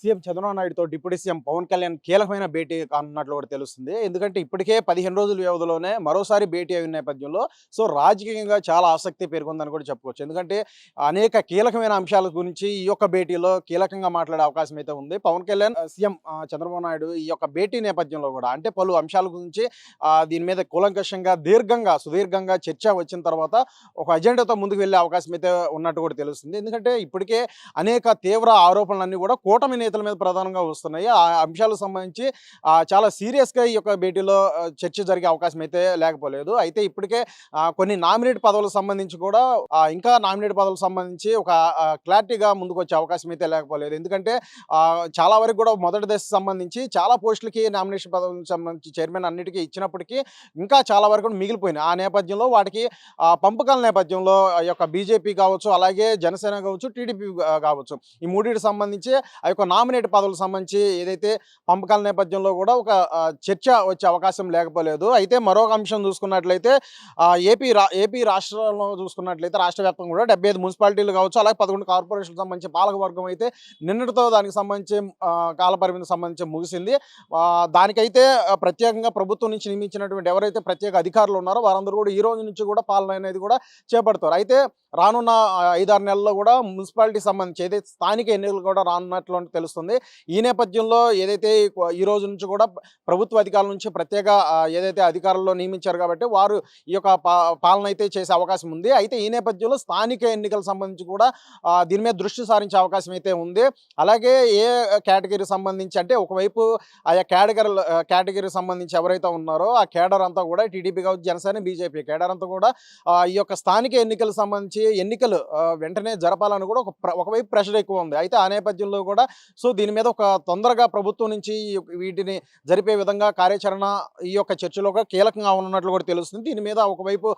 CM Chandrababu నాయుడుతో deputy CM Pawan Kalyan కీలకమైన భేటీ కానున్నట్లు కూడా తెలుస్తుంది. ఎందుకంటే ఇప్పటికే 15 రోజుల వ్యవధిలోనే మరోసారి భేటీ అయిన నేపథ్యంలో రాజకీయంగా చాలా ఆసక్తి పెరుగుందని కూడా చెప్పుకోవచ్చు. ఎందుకంటే అనేక కీలకమైన అంశాల గురించి ఈ యొక్క భేటీలో కీలకంగా మాట్లాడే అవకాశం అయితే ఉంది. పవన్ కళ్యాణ్ సీఎం చంద్రబాబు నాయుడు ఈ యొక్క భేటీ నేపథ్యంలో కూడా అంటే పలు అంశాల గురించి దీని మీద కూలంకషంగా సుదీర్ఘంగా చర్చ వచ్చిన తర్వాత ఒక అజెండాతో ముందుకు వెళ్ళే అవకాశం అయితే ఉన్నట్టు కూడా తెలుస్తుంది. ఎందుకంటే ఇప్పటికే అనేక తీవ్ర ఆరోపణలన్నీ కూడా కూటమి నేతల మీద ప్రధానంగా వస్తున్నాయి. ఆ అంశాలకు సంబంధించి చాలా సీరియస్‌గా ఈ యొక్క భేటీలో చర్చ జరిగే అవకాశం అయితే లేకపోలేదు. అయితే ఇప్పటికే కొన్ని నామినేట్ పదవులకు సంబంధించి కూడా ఇంకా నామినేట్ పదవులకు సంబంధించి ఒక క్లారిటీగా ముందుకొచ్చే అవకాశం అయితే లేకపోలేదు. ఎందుకంటే చాలా వరకు కూడా మొదటి దశకు సంబంధించి చాలా పోస్టులకి నామినేషన్ పదవులకు సంబంధించి చైర్మన్ అన్నిటికీ ఇచ్చినప్పటికీ ఇంకా చాలా వరకు మిగిలిపోయినాయి. ఆ నేపథ్యంలో వాటికి పంపకాల నేపథ్యంలో ఈ యొక్క బీజేపీ కావచ్చు, అలాగే జనసేన కావచ్చు, టీడీపీ కావచ్చు, ఈ మూడింటికి సంబంధించి ఆ యొక్క నామినేట్ పదవులకు సంబంధించి ఏదైతే పంపకాల నేపథ్యంలో కూడా ఒక చర్చ వచ్చే అవకాశం లేకపోలేదు. అయితే మరొక అంశం చూసుకున్నట్లయితే ఏపీ రాష్ట్రంలో చూసుకున్నట్లయితే రాష్ట్ర వ్యాప్తంగా కూడా 75 మున్సిపాలిటీలు కావచ్చు, అలాగే 11 కార్పొరేషన్లకు సంబంధించి పాలక వర్గం అయితే నిన్నటితో దానికి సంబంధించి కాలపరిమితికి సంబంధించి ముగిసింది. దానికైతే ప్రత్యేకంగా ప్రభుత్వం నుంచి నియమించినటువంటి ఎవరైతే ప్రత్యేక అధికారులు ఉన్నారో వారందరూ కూడా ఈ రోజు నుంచి కూడా పాలన అనేది కూడా చేపడతారు. అయితే రానున్న 5-6 నెలల్లో కూడా మున్సిపాలిటీకి సంబంధించి ఏదైతే స్థానిక ఎన్నికలు కూడా రానున్నట్లు తెలుస్తుంది. ఈ నేపథ్యంలో ఏదైతే ఈ రోజు నుంచి కూడా ప్రభుత్వ అధికారుల నుంచి ప్రత్యేక ఏదైతే అధికారుల్లో నియమించారు కాబట్టి వారు ఈ యొక్క పాలన అయితే చేసే అవకాశం ఉంది. అయితే ఈ నేపథ్యంలో స్థానిక ఎన్నికలకు సంబంధించి కూడా దీని మీద దృష్టి సారించే అవకాశం అయితే ఉంది. అలాగే ఏ కేటగిరీ సంబంధించి అంటే ఒకవైపు ఆయా కేటగిరీకి సంబంధించి ఎవరైతే ఉన్నారో ఆ కేడర్ అంతా కూడా టీడీపీ కావచ్చు, జనసేన, బీజేపీ కేడర్ అంతా కూడా ఈ యొక్క స్థానిక ఎన్నికలకు సంబంధించి ఎన్నికలు వెంటనే జరపాలని కూడా ఒకవైపు ప్రెషర్ ఎక్కువ ఉంది. అయితే ఆ నేపథ్యంలో కూడా దీని మీద ఒక తొందరగా ప్రభుత్వం నుంచి వీటిని జరిపే విధంగా కార్యాచరణ ఈ యొక్క చర్చలో కీలకంగా ఉన్నట్లు కూడా తెలుస్తుంది. దీని మీద ఒకవైపు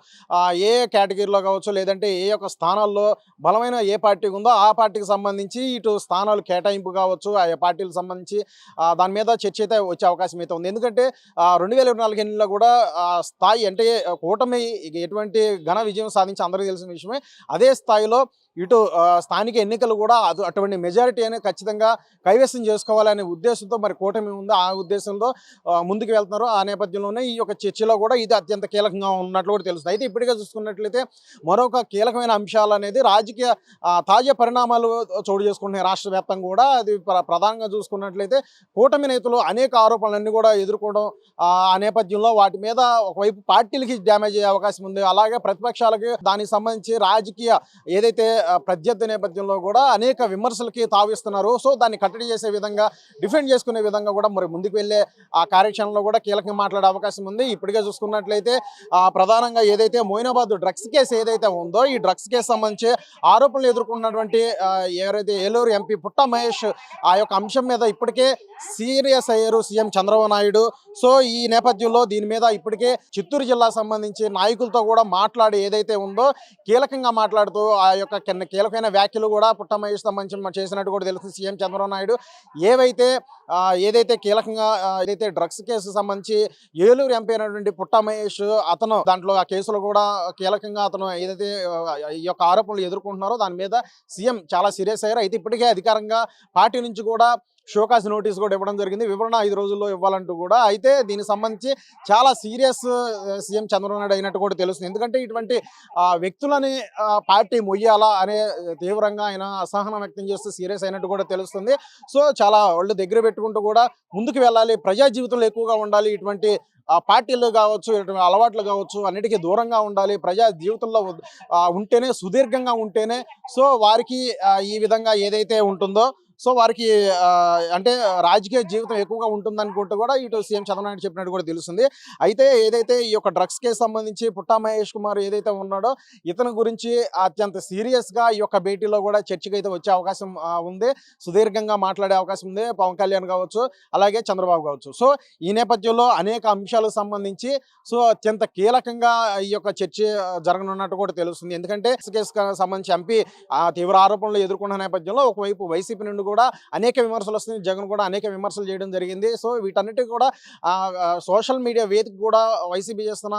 ఏ కేటగిరీలో కావచ్చు, లేదంటే ఏ యొక్క స్థానాల్లో బలమైన ఏ పార్టీ ఉందో ఆ పార్టీకి సంబంధించి ఇటు స్థానాలు కేటాయింపు కావచ్చు, ఆ పార్టీలకు సంబంధించి దాని మీద చర్చ అయితే వచ్చే అవకాశం అయితే ఉంది. ఎందుకంటే 2024 ఎన్నికల్లో కూడా స్థాయి అంటే కూటమి ఎటువంటి ఘన విజయం సాధించి అందరికీ తెలిసిన విషయమే. అదే స్థాయిలో ఇటు స్థానిక ఎన్నికలు కూడా అటువంటి మెజారిటీ అనేది ఖచ్చితంగా కైవసం చేసుకోవాలనే ఉద్దేశంతో మరి కూటమి ఉంది. ఆ ఉద్దేశంతో ముందుకు వెళ్తున్నారు. ఆ నేపథ్యంలోనే ఈ యొక్క చర్చలో కూడా ఇది అత్యంత కీలకంగా ఉన్నట్లు కూడా తెలుస్తుంది. అయితే ఇప్పటికే చూసుకున్నట్లయితే మరొక కీలకమైన అంశాలు అనేది రాజకీయ తాజా పరిణామాలు చోటు చేసుకుంటున్నాయి రాష్ట్ర వ్యాప్తంగా కూడా. అది ప్రధానంగా చూసుకున్నట్లయితే కూటమి నేతలు అనేక ఆరోపణలన్నీ కూడా ఎదుర్కోవడం, ఆ నేపథ్యంలో వాటి మీద ఒకవైపు పార్టీలకి డ్యామేజ్ అయ్యే అవకాశం ఉంది. అలాగే ప్రతిపక్షాలకి దానికి సంబంధించి రాజకీయ ఏదైతే ప్రత్యర్థి నేపథ్యంలో కూడా అనేక విమర్శలకి తావిస్తున్నారు. దాన్ని కట్టడి చేసే విధంగా, డిఫెండ్ చేసుకునే విధంగా కూడా మరి ముందుకు వెళ్ళే ఆ కార్యక్రమంలో కూడా కీలకంగా మాట్లాడే అవకాశం ఉంది. ఇప్పటికే చూసుకున్నట్లయితే ప్రధానంగా ఏదైతే మోయినాబాద్ డ్రగ్స్ కేసు ఏదైతే ఉందో ఈ డ్రగ్స్ కేసు సంబంధించి ఆరోపణలు ఎదుర్కొన్నటువంటి ఎవరైతే ఏలూరు ఎంపీ పుట్ట మహేష్ ఆ యొక్క అంశం మీద ఇప్పటికే సీరియస్ అయ్యారు సీఎం చంద్రబాబు నాయుడు. ఈ నేపథ్యంలో దీని మీద ఇప్పటికే చిత్తూరు జిల్లా సంబంధించి నాయకులతో కూడా మాట్లాడి ఏదైతే ఉందో కీలకంగా మాట్లాడుతూ ఆ యొక్క కీలకమైన వ్యాఖ్యలు కూడా పుట్ట మహేష్ సంబంధించి చేసినట్టు కూడా తెలుస్తుంది. సీఎం చంద్రబాబు నాయుడు ఏదైతే కీలకంగా ఏదైతే డ్రగ్స్ కేసు సంబంధించి ఏలూరు ఎంపీ అయినటువంటి పుట్ట మహేష్ అతను దాంట్లో ఆ కేసులో కూడా కీలకంగా అతను ఏదైతే ఈ యొక్క ఆరోపణలు ఎదుర్కొంటున్నారో దాని మీద సీఎం చాలా సీరియస్ అయ్యారు. అయితే ఇప్పటికే అధికారంగా పార్టీ నుంచి కూడా షోకాస్ నోటీస్ కూడా ఇవ్వడం జరిగింది. వివరణ 5 రోజుల్లో ఇవ్వాలంటూ కూడా. అయితే దీనికి సంబంధించి చాలా సీరియస్ సీఎం చంద్రబాబు నాయుడు అయినట్టు కూడా తెలుస్తుంది. ఎందుకంటే ఇటువంటి వ్యక్తులని పార్టీ మొయ్యాలా అనే తీవ్రంగా ఆయన అసహనం వ్యక్తం చేస్తూ సీరియస్ అయినట్టు కూడా తెలుస్తుంది. చాలా వాళ్ళు దగ్గర పెట్టుకుంటూ కూడా ముందుకు వెళ్ళాలి, ప్రజా జీవితంలో ఎక్కువగా ఉండాలి, ఇటువంటి పార్టీలు కావచ్చు, ఇటువంటి అలవాట్లు కావచ్చు అన్నిటికీ దూరంగా ఉండాలి, ప్రజా జీవితంలో ఉంటేనే సుదీర్ఘంగా ఉంటేనే వారికి ఈ విధంగా ఏదైతే ఉంటుందో వారికి అంటే రాజకీయ జీవితం ఎక్కువగా ఉంటుందనుకుంటూ కూడా ఇటు సీఎం చంద్రబాబు నాయుడు చెప్పినట్టు కూడా తెలుస్తుంది. అయితే ఏదైతే ఈ యొక్క డ్రగ్స్ కేసు సంబంధించి పుట్టా మహేష్ కుమార్ ఏదైతే ఉన్నాడో ఇతని గురించి అత్యంత సీరియస్గా ఈ యొక్క భేటీలో కూడా చర్చకు అయితే వచ్చే అవకాశం ఉంది. సుదీర్ఘంగా మాట్లాడే అవకాశం ఉంది పవన్ కళ్యాణ్ కావచ్చు, అలాగే చంద్రబాబు కావచ్చు. ఈ నేపథ్యంలో అనేక అంశాలకు సంబంధించి అత్యంత కీలకంగా ఈ యొక్క చర్చ జరగనున్నట్టు కూడా తెలుస్తుంది. ఎందుకంటే కేసుకు సంబంధించి ఎంపీ తీవ్ర ఆరోపణలు ఎదుర్కొన్న నేపథ్యంలో ఒకవైపు వైసీపీ నుండి కూడా అనేక విమర్శలు వస్తున్నాయి. జగన్ కూడా అనేక విమర్శలు చేయడం జరిగింది. సో వీటన్నిటికి కూడా సోషల్ మీడియా వేదిక కూడా వైసీపీ చేస్తున్న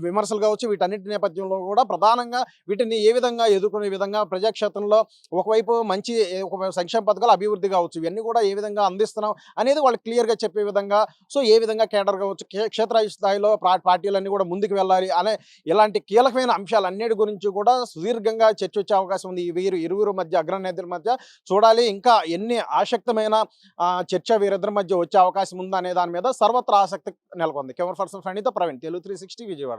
విమర్శలు కావచ్చు, వీటన్నిటి నేపథ్యంలో కూడా ప్రధానంగా వీటిని ఏ విధంగా ఎదుర్కొనే విధంగా ప్రజాక్షేత్రంలో ఒకవైపు మంచి ఒక సంక్షేమ పథకాలు, అభివృద్ధి కావచ్చు, ఇవన్నీ కూడా ఏ విధంగా అందిస్తున్నాం అనేది వాళ్ళు క్లియర్‌గా చెప్పే విధంగా, సో ఏ విధంగా కేడర్ కావచ్చు, క్షేత్రస్థాయిలో పార్టీలన్నీ కూడా ముందుకు వెళ్ళాలి అనే ఇలాంటి కీలకమైన అంశాలన్నిటి గురించి కూడా సుదీర్ఘంగా చర్చ వచ్చే అవకాశం ఉంది. ఈ ఇరువురు మధ్య, అగ్రనేతల మధ్య చూడాలి. ఇంకా ఎన్ని ఆసక్తమైన చర్చ వీరిద్దరి మధ్య వచ్చే అవకాశం ఉందా అనే దాని మీద సర్వత్రా ఆసక్తి నెలకొంది. కెమెరా పర్సన్ ఫణితో ప్రవీణ్, తెలుగు 360 విజయవాడ.